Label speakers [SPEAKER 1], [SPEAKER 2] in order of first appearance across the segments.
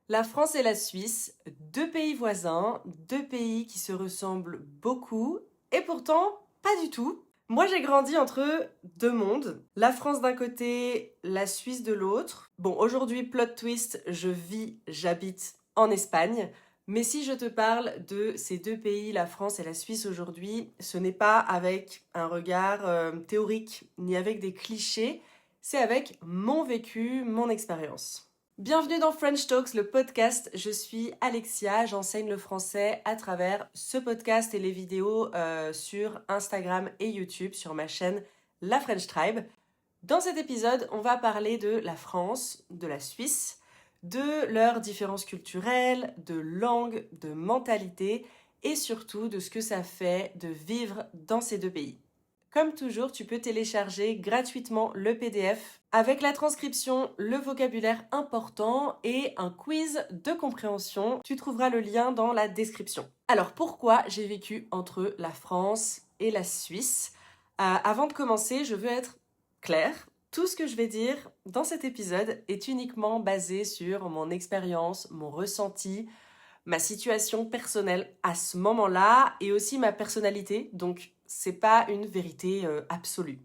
[SPEAKER 1] La France et la Suisse, deux pays voisins, deux pays qui se ressemblent beaucoup, et pourtant pas du tout. Moi j'ai grandi entre deux mondes, la France d'un côté, la Suisse de l'autre. Bon, aujourd'hui, plot twist, j'habite en Espagne. Mais si je te parle de ces deux pays, la France et la Suisse aujourd'hui, ce n'est pas avec un regard théorique, ni avec des clichés, c'est avec mon vécu, mon expérience. Bienvenue dans French Talks, le podcast. Je suis Alexia, j'enseigne le français à travers ce podcast et les vidéos sur Instagram et YouTube sur ma chaîne La French Tribe. Dans cet épisode, on va parler de la France, de la Suisse, de leurs différences culturelles, de langue, de mentalité et surtout de ce que ça fait de vivre dans ces deux pays. Comme toujours, tu peux télécharger gratuitement le PDF avec la transcription, le vocabulaire important et un quiz de compréhension. Tu trouveras le lien dans la description. Alors pourquoi j'ai vécu entre la France et la Suisse Avant de commencer, je veux être claire. Tout ce que je vais dire dans cet épisode est uniquement basé sur mon expérience, mon ressenti, ma situation personnelle à ce moment-là et aussi ma personnalité. Donc, c'est pas une vérité absolue.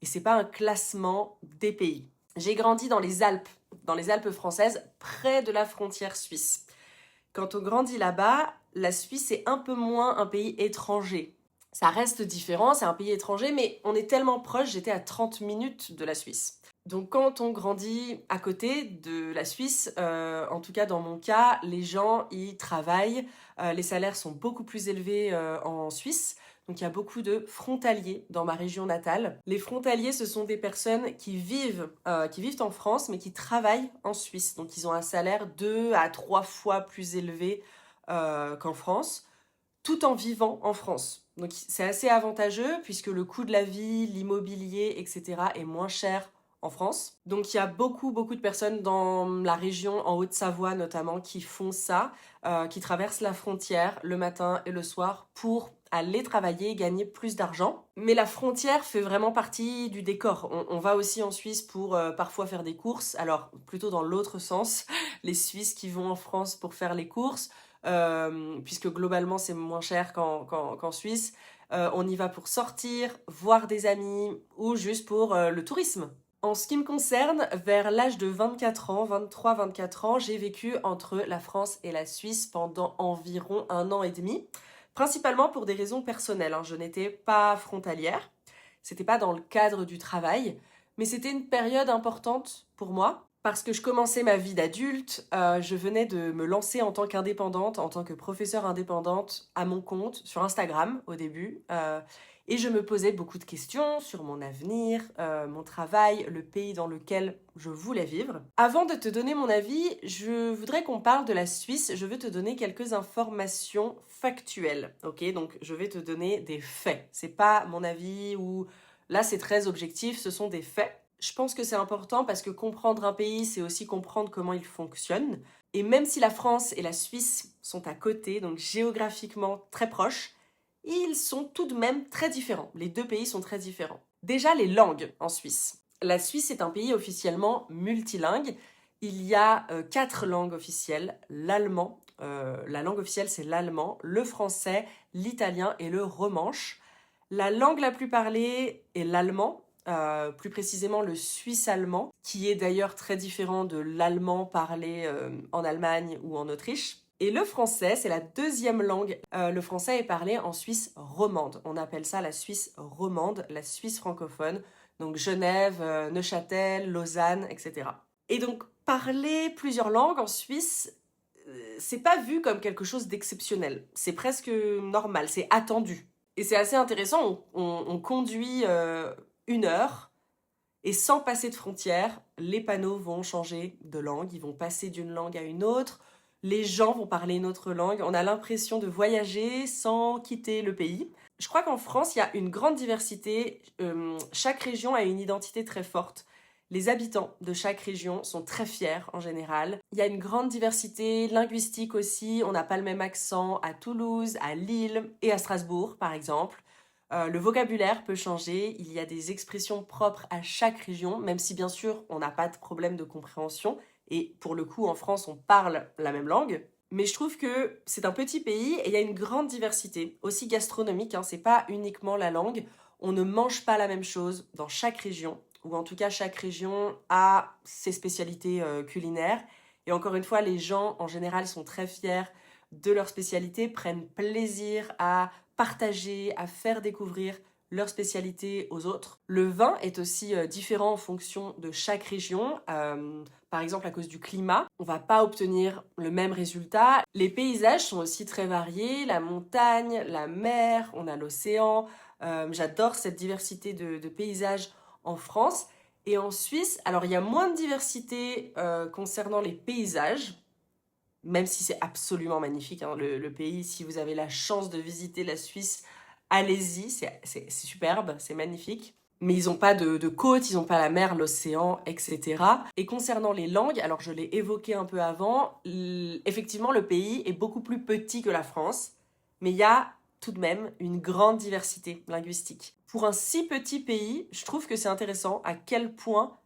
[SPEAKER 1] Et c'est pas un classement des pays. J'ai grandi dans les Alpes françaises, près de la frontière suisse. Quand on grandit là-bas, la Suisse est un peu moins un pays étranger. Ça reste différent, c'est un pays étranger, mais on est tellement proche, j'étais à 30 minutes de la Suisse. Donc quand on grandit à côté de la Suisse, en tout cas dans mon cas, les gens y travaillent, les salaires sont beaucoup plus élevés en Suisse. Donc il y a beaucoup de frontaliers dans ma région natale. Les frontaliers, ce sont des personnes qui vivent en France, mais qui travaillent en Suisse. Donc ils ont un salaire 2 à 3 fois plus élevé qu'en France, tout en vivant en France. Donc c'est assez avantageux puisque le coût de la vie, l'immobilier, etc. est moins cher en France. Donc il y a beaucoup de personnes dans la région, en Haute-Savoie notamment, qui font ça, qui traversent la frontière le matin et le soir pour aller travailler et gagner plus d'argent. Mais la frontière fait vraiment partie du décor. On va aussi en Suisse pour parfois faire des courses, alors plutôt dans l'autre sens, les Suisses qui vont en France pour faire les courses, puisque globalement c'est moins cher qu'en Suisse. On y va pour sortir, voir des amis ou juste pour le tourisme. En ce qui me concerne, vers l'âge de 24 ans, 23-24 ans, j'ai vécu entre la France et la Suisse pendant environ 1 an et demi, principalement pour des raisons personnelles. Je n'étais pas frontalière, c'était pas dans le cadre du travail, mais c'était une période importante pour moi parce que je commençais ma vie d'adulte, je venais de me lancer en tant qu'indépendante, en tant que professeure indépendante à mon compte sur Instagram au début. Et je me posais beaucoup de questions sur mon avenir, mon travail, le pays dans lequel je voulais vivre. Avant de te donner mon avis, je voudrais qu'on parle de la Suisse. Je veux te donner quelques informations factuelles. Ok, donc je vais te donner des faits. C'est pas mon avis ou là c'est très objectif, ce sont des faits. Je pense que c'est important parce que comprendre un pays, c'est aussi comprendre comment il fonctionne. Et même si la France et la Suisse sont à côté, donc géographiquement très proches, ils sont tout de même très différents. Les deux pays sont très différents. Déjà, les langues en Suisse. La Suisse est un pays officiellement multilingue. Il y a 4 langues officielles. L'allemand, la langue officielle c'est l'allemand, le français, l'italien et le romanche. La langue la plus parlée est l'allemand, plus précisément le suisse-allemand, qui est d'ailleurs très différent de l'allemand parlé en Allemagne ou en Autriche. Et le français, c'est la deuxième langue. Le français est parlé en Suisse romande. On appelle ça la Suisse romande, la Suisse francophone. Donc Genève, Neuchâtel, Lausanne, etc. Et donc parler plusieurs langues en Suisse, c'est pas vu comme quelque chose d'exceptionnel. C'est presque normal, c'est attendu. Et c'est assez intéressant, on conduit 1 heure et sans passer de frontières, les panneaux vont changer de langue, ils vont passer d'une langue à une autre, les gens vont parler une autre langue, on a l'impression de voyager sans quitter le pays. Je crois qu'en France, il y a une grande diversité, chaque région a une identité très forte. Les habitants de chaque région sont très fiers en général. Il y a une grande diversité linguistique aussi, on n'a pas le même accent à Toulouse, à Lille et à Strasbourg par exemple. Le vocabulaire peut changer, il y a des expressions propres à chaque région, même si bien sûr on n'a pas de problème de compréhension. Et pour le coup, en France, on parle la même langue. Mais je trouve que c'est un petit pays et il y a une grande diversité, aussi gastronomique, hein, c'est pas uniquement la langue. On ne mange pas la même chose dans chaque région, ou en tout cas chaque région a ses spécialités culinaires. Et encore une fois, les gens en général sont très fiers de leur spécialité, prennent plaisir à partager, à faire découvrir leur spécialité aux autres. Le vin est aussi différent en fonction de chaque région. Par exemple, à cause du climat, on va pas obtenir le même résultat. Les paysages sont aussi très variés, la montagne, la mer, on a l'océan. J'adore cette diversité de paysages en France. Et en Suisse, alors il y a moins de diversité concernant les paysages, même si c'est absolument magnifique, hein, le pays. Si vous avez la chance de visiter la Suisse, allez-y, c'est superbe, c'est magnifique. Mais ils n'ont pas de côte, ils n'ont pas la mer, l'océan, etc. Et concernant les langues, alors je l'ai évoqué un peu avant, effectivement le pays est beaucoup plus petit que la France, mais il y a tout de même une grande diversité linguistique. Pour un si petit pays, je trouve que c'est intéressant à quel point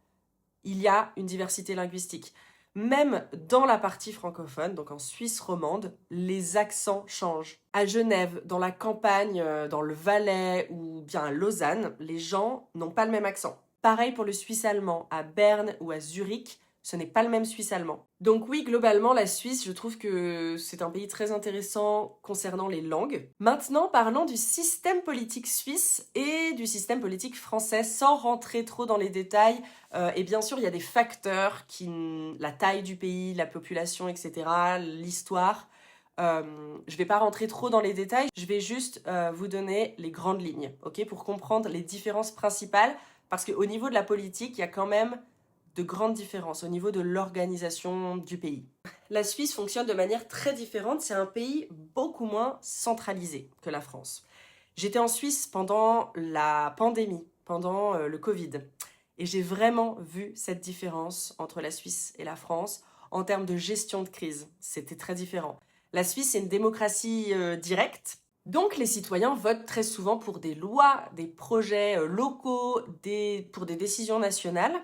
[SPEAKER 1] il y a une diversité linguistique. Même dans la partie francophone, donc en Suisse romande, les accents changent. À Genève, dans la campagne, dans le Valais ou bien à Lausanne, les gens n'ont pas le même accent. Pareil pour le suisse allemand, à Berne ou à Zurich, ce n'est pas le même suisse allemand. Donc oui, globalement, la Suisse, je trouve que c'est un pays très intéressant concernant les langues. Maintenant, parlons du système politique suisse et du système politique français, sans rentrer trop dans les détails. Et bien sûr, il y a des facteurs, la taille du pays, la population, etc., l'histoire. Je vais pas rentrer trop dans les détails, je vais juste vous donner les grandes lignes, ok, pour comprendre les différences principales, parce qu'au niveau de la politique, il y a quand même de grandes différences au niveau de l'organisation du pays. La Suisse fonctionne de manière très différente, c'est un pays beaucoup moins centralisé que la France. J'étais en Suisse pendant la pandémie, pendant le Covid, et j'ai vraiment vu cette différence entre la Suisse et la France en termes de gestion de crise. C'était très différent. La Suisse est une démocratie directe, donc les citoyens votent très souvent pour des lois, des projets locaux, pour des décisions nationales,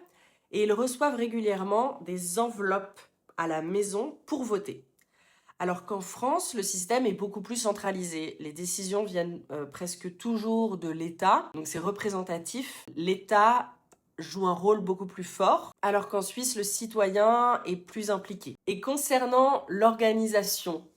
[SPEAKER 1] et ils reçoivent régulièrement des enveloppes à la maison pour voter. Alors qu'en France, le système est beaucoup plus centralisé. Les décisions viennent presque toujours de l'État, donc c'est représentatif. L'État joue un rôle beaucoup plus fort, alors qu'en Suisse, le citoyen est plus impliqué. Et concernant l'organisation,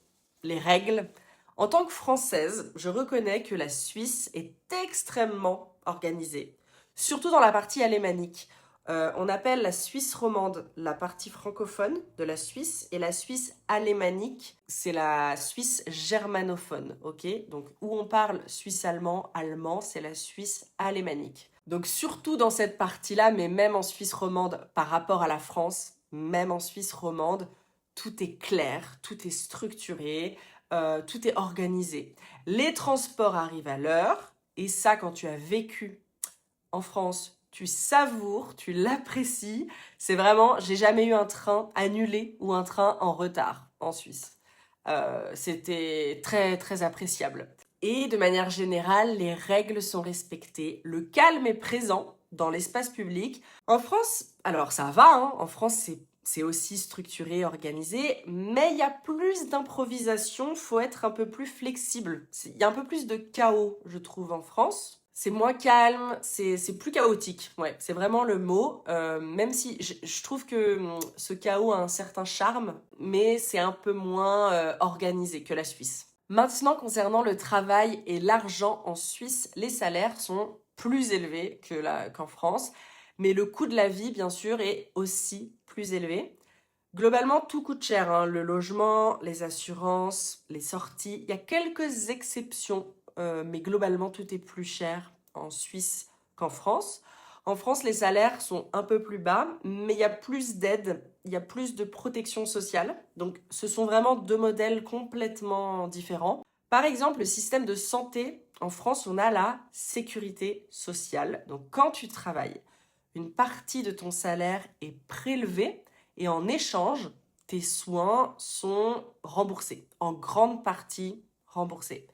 [SPEAKER 1] les règles, en tant que Française, je reconnais que la Suisse est extrêmement organisée, surtout dans la partie alémanique. On appelle la Suisse romande la partie francophone de la Suisse et la Suisse alémanique, c'est la Suisse germanophone, ok? Donc où on parle suisse-allemand, allemand, c'est la Suisse alémanique. Donc surtout dans cette partie-là, mais même en Suisse romande par rapport à la France, même en Suisse romande, tout est clair, tout est structuré, tout est organisé. Les transports arrivent à l'heure, et ça, quand tu as vécu en France, tu savoures, tu l'apprécies. C'est vraiment, j'ai jamais eu un train annulé ou un train en retard en Suisse. C'était très très appréciable. Et de manière générale, les règles sont respectées. Le calme est présent dans l'espace public. En France, alors ça va, hein, en France c'est aussi structuré, organisé, mais il y a plus d'improvisation, faut être un peu plus flexible. Il y a un peu plus de chaos, je trouve, en France. C'est moins calme, c'est plus chaotique, ouais, c'est vraiment le mot, même si je trouve que ce chaos a un certain charme, mais c'est un peu moins organisé que la Suisse. Maintenant, concernant le travail et l'argent en Suisse, les salaires sont plus élevés qu'en France, mais le coût de la vie, bien sûr, est aussi plus élevé. Globalement, tout coûte cher, hein, le logement, les assurances, les sorties. Il y a quelques exceptions, mais globalement, tout est plus cher en Suisse qu'en France. En France, les salaires sont un peu plus bas, mais il y a plus d'aide, il y a plus de protection sociale. Donc, ce sont vraiment deux modèles complètement différents. Par exemple, le système de santé, en France, on a la sécurité sociale. Donc, quand tu travailles, une partie de ton salaire est prélevée et en échange, tes soins sont remboursés, en grande partie remboursés.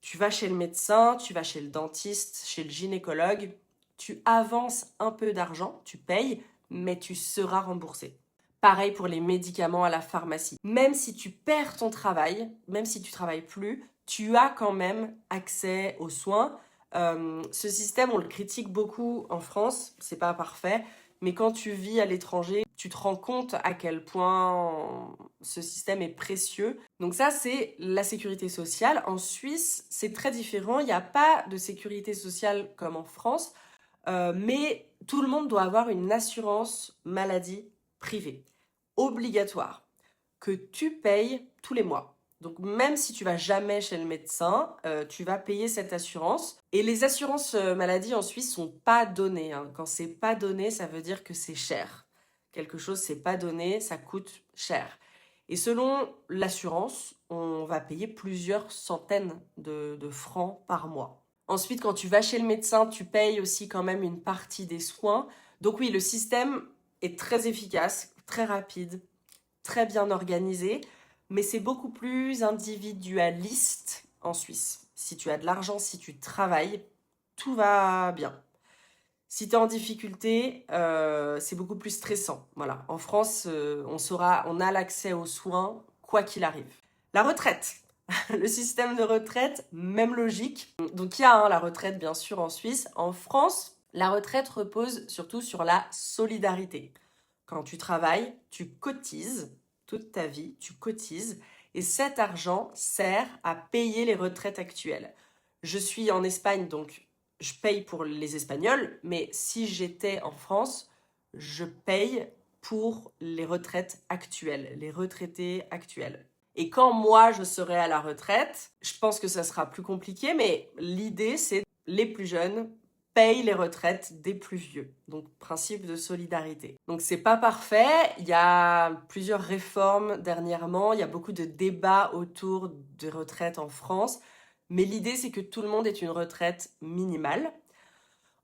[SPEAKER 1] Tu vas chez le médecin, tu vas chez le dentiste, chez le gynécologue, tu avances un peu d'argent, tu payes, mais tu seras remboursé. Pareil pour les médicaments à la pharmacie. Même si tu perds ton travail, même si tu travailles plus, tu as quand même accès aux soins. Ce système, on le critique beaucoup en France, c'est pas parfait, mais quand tu vis à l'étranger, tu te rends compte à quel point ce système est précieux. Donc ça, c'est la sécurité sociale. En Suisse, c'est très différent. Il n'y a pas de sécurité sociale comme en France, mais tout le monde doit avoir une assurance maladie privée, obligatoire, que tu payes tous les mois. Donc même si tu vas jamais chez le médecin, tu vas payer cette assurance. Et les assurances maladie en Suisse sont pas données, hein. Quand c'est pas donné, ça veut dire que c'est cher. Quelque chose c'est pas donné, ça coûte cher. Et selon l'assurance, on va payer plusieurs centaines de francs par mois. Ensuite, quand tu vas chez le médecin, tu payes aussi quand même une partie des soins. Donc oui, le système est très efficace, très rapide, très bien organisé, mais c'est beaucoup plus individualiste en Suisse. Si tu as de l'argent, si tu travailles, tout va bien. Si tu es en difficulté, c'est beaucoup plus stressant. Voilà. En France, on a l'accès aux soins quoi qu'il arrive. La retraite. Le système de retraite, même logique. Donc il y a la retraite bien sûr en Suisse. En France, la retraite repose surtout sur la solidarité. Quand tu travailles, tu cotises toute ta vie, tu cotises et cet argent sert à payer les retraites actuelles. Je suis en Espagne, donc je paye pour les Espagnols, mais si j'étais en France, je paye pour les retraites actuelles, les retraités actuels. Et quand moi je serai à la retraite, je pense que ça sera plus compliqué, mais l'idée c'est les plus jeunes payent les retraites des plus vieux. Donc principe de solidarité. Donc c'est pas parfait, il y a plusieurs réformes dernièrement, il y a beaucoup de débats autour des retraites en France, mais l'idée c'est que tout le monde ait une retraite minimale.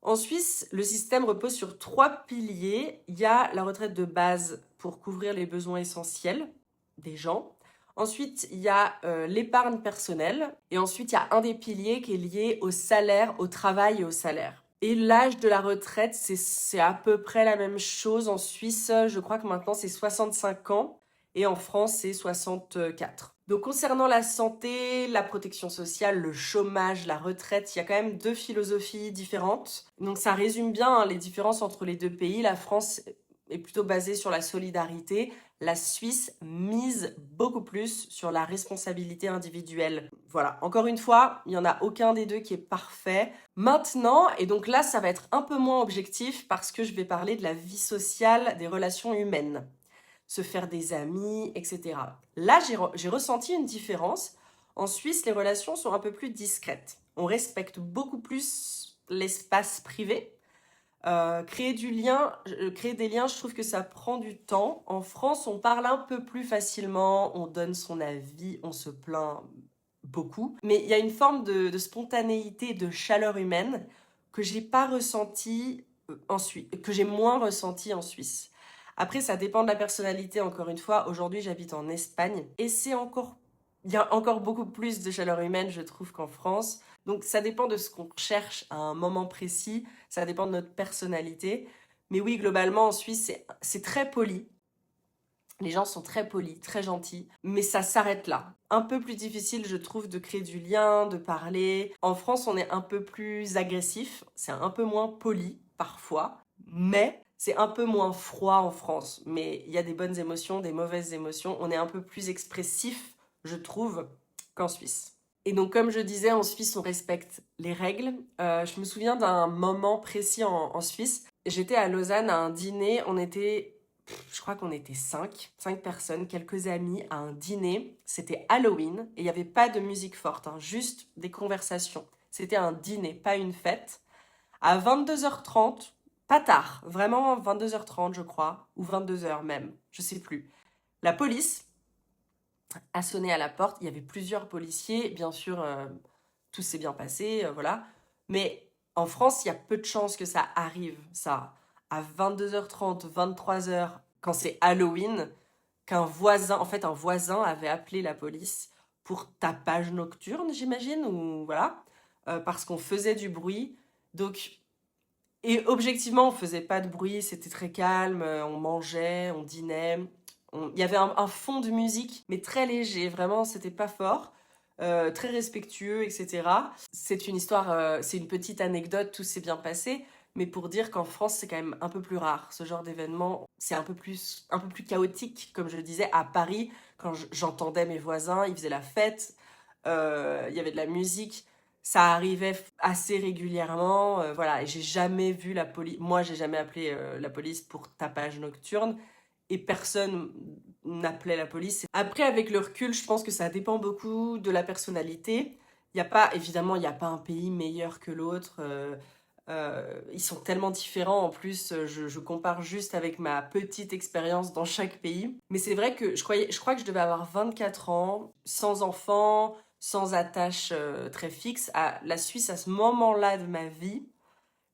[SPEAKER 1] En Suisse, le système repose sur 3 piliers. Il y a la retraite de base pour couvrir les besoins essentiels des gens. Ensuite, il y a l'épargne personnelle. Et ensuite, il y a un des piliers qui est lié au salaire, au travail et au salaire. Et l'âge de la retraite, c'est à peu près la même chose. En Suisse, je crois que maintenant, c'est 65 ans. Et en France, c'est 64. Donc concernant la santé, la protection sociale, le chômage, la retraite, il y a quand même 2 philosophies différentes. Donc ça résume bien les différences entre les 2 pays. La France est plutôt basée sur la solidarité. La Suisse mise beaucoup plus sur la responsabilité individuelle. Voilà, encore une fois, il n'y en a aucun des deux qui est parfait. Maintenant, et donc là ça va être un peu moins objectif parce que je vais parler de la vie sociale, des relations humaines. Se faire des amis, etc. Là, j'ai ressenti une différence. En Suisse, les relations sont un peu plus discrètes. On respecte beaucoup plus l'espace privé. Créer des liens, je trouve que ça prend du temps. En France, on parle un peu plus facilement, on donne son avis, on se plaint beaucoup. Mais il y a une forme de spontanéité, de chaleur humaine que j'ai pas ressenti en Suisse, que j'ai moins ressenti en Suisse. Après, ça dépend de la personnalité, encore une fois. Aujourd'hui, j'habite en Espagne et il y a encore beaucoup plus de chaleur humaine, je trouve, qu'en France. Donc, ça dépend de ce qu'on cherche à un moment précis. Ça dépend de notre personnalité. Mais oui, globalement, en Suisse, c'est très poli. Les gens sont très polis, très gentils, mais ça s'arrête là. Un peu plus difficile, je trouve, de créer du lien, de parler. En France, on est un peu plus agressif, c'est un peu moins poli, parfois, mais c'est un peu moins froid en France. Mais il y a des bonnes émotions, des mauvaises émotions. On est un peu plus expressif, je trouve, qu'en Suisse. Et donc, comme je disais, en Suisse, on respecte les règles. Je me souviens d'un moment précis en Suisse. J'étais à Lausanne à un dîner, je crois qu'on était 5 personnes, quelques amis à un dîner. C'était Halloween et il n'y avait pas de musique forte, hein, juste des conversations. C'était un dîner, pas une fête. À 22h30, pas tard, vraiment 22h30 je crois, ou 22h même, je sais plus. La police a sonné à la porte, il y avait plusieurs policiers, bien sûr tout s'est bien passé, voilà. Mais en France, il y a peu de chances que ça arrive, ça. À 22h30, 23h, quand c'est Halloween, un voisin avait appelé la police pour tapage nocturne, j'imagine, ou voilà, parce qu'on faisait du bruit. Donc, Et objectivement, on faisait pas de bruit, c'était très calme, on mangeait, on dînait. Il y avait un fond de musique, mais très léger, vraiment, c'était pas fort. Très respectueux, etc. C'est une histoire, c'est une petite anecdote, tout s'est bien passé, mais pour dire qu'en France, c'est quand même un peu plus rare. Ce genre d'événement, c'est un peu plus chaotique, comme je le disais, à Paris, quand j'entendais mes voisins, ils faisaient la fête, il y avait de la musique, ça arrivait assez régulièrement, voilà, et j'ai jamais vu la police, moi j'ai jamais appelé la police pour tapage nocturne, et personne n'appelait la police. Après, avec le recul, je pense que ça dépend beaucoup de la personnalité. Il y a pas, évidemment, il n'y a pas un pays meilleur que l'autre. Ils sont tellement différents. En plus, je compare juste avec ma petite expérience dans chaque pays. Mais c'est vrai que je crois que je devais avoir 24 ans, sans enfant, sans attache très fixe. À la Suisse, à ce moment-là de ma vie,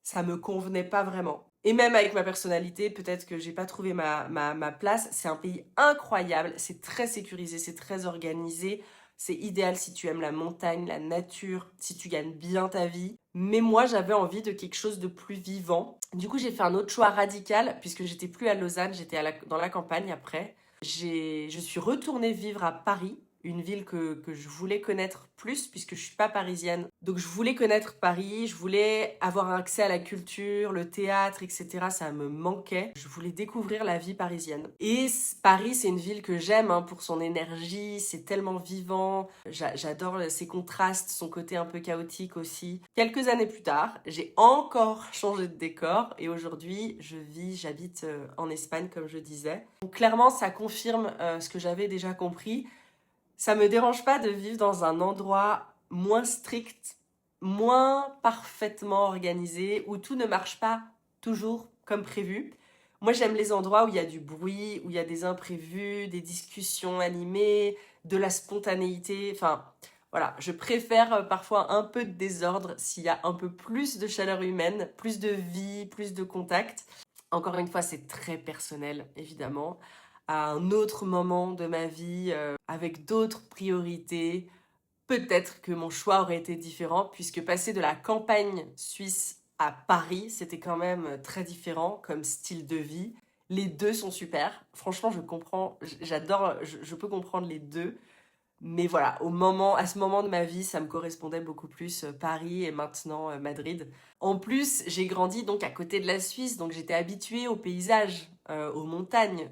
[SPEAKER 1] ça me convenait pas vraiment. Et même avec ma personnalité, peut-être que j'ai pas trouvé ma place. C'est un pays incroyable, c'est très sécurisé, c'est très organisé. C'est idéal si tu aimes la montagne, la nature, si tu gagnes bien ta vie. Mais moi, j'avais envie de quelque chose de plus vivant. Du coup, j'ai fait un autre choix radical, puisque j'étais plus à Lausanne, j'étais dans la campagne après. Je suis retournée vivre à Paris, une ville que je voulais connaître plus puisque je suis pas parisienne. Donc je voulais connaître Paris, je voulais avoir accès à la culture, le théâtre, etc. Ça me manquait. Je voulais découvrir la vie parisienne. Et Paris, c'est une ville que j'aime hein, pour son énergie, c'est tellement vivant. J'adore ses contrastes, son côté un peu chaotique aussi. Quelques années plus tard, j'ai encore changé de décor et aujourd'hui, j'habite en Espagne comme je disais. Donc clairement, ça confirme ce que j'avais déjà compris. Ça me dérange pas de vivre dans un endroit moins strict, moins parfaitement organisé, où tout ne marche pas toujours comme prévu. Moi, j'aime les endroits où il y a du bruit, où il y a des imprévus, des discussions animées, de la spontanéité. Enfin, voilà, je préfère parfois un peu de désordre s'il y a un peu plus de chaleur humaine, plus de vie, plus de contact. Encore une fois, c'est très personnel, évidemment. À un autre moment de ma vie, avec d'autres priorités, peut-être que mon choix aurait été différent, puisque passer de la campagne suisse à Paris, c'était quand même très différent comme style de vie. Les deux sont super. Franchement, je comprends, j'adore, je peux comprendre les deux. Mais voilà, à ce moment de ma vie, ça me correspondait beaucoup plus Paris et maintenant Madrid. En plus, j'ai grandi donc à côté de la Suisse, donc j'étais habituée aux paysages, aux montagnes,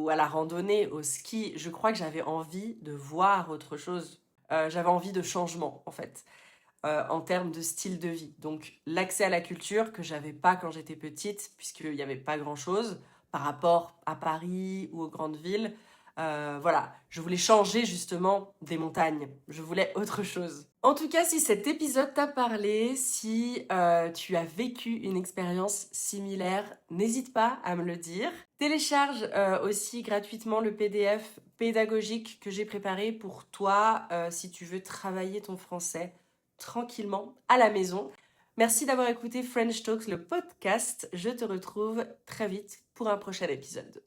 [SPEAKER 1] à la randonnée, au ski. Je crois que j'avais envie de voir autre chose. J'avais envie de changement, en fait, en termes de style de vie. Donc l'accès à la culture que j'avais pas quand j'étais petite, puisqu'il n'y avait pas grand-chose par rapport à Paris ou aux grandes villes. Voilà, je voulais changer justement des montagnes. Je voulais autre chose. En tout cas, si cet épisode t'a parlé, si tu as vécu une expérience similaire, n'hésite pas à me le dire. Télécharge aussi gratuitement le PDF pédagogique que j'ai préparé pour toi si tu veux travailler ton français tranquillement à la maison. Merci d'avoir écouté French Talks, le podcast. Je te retrouve très vite pour un prochain épisode.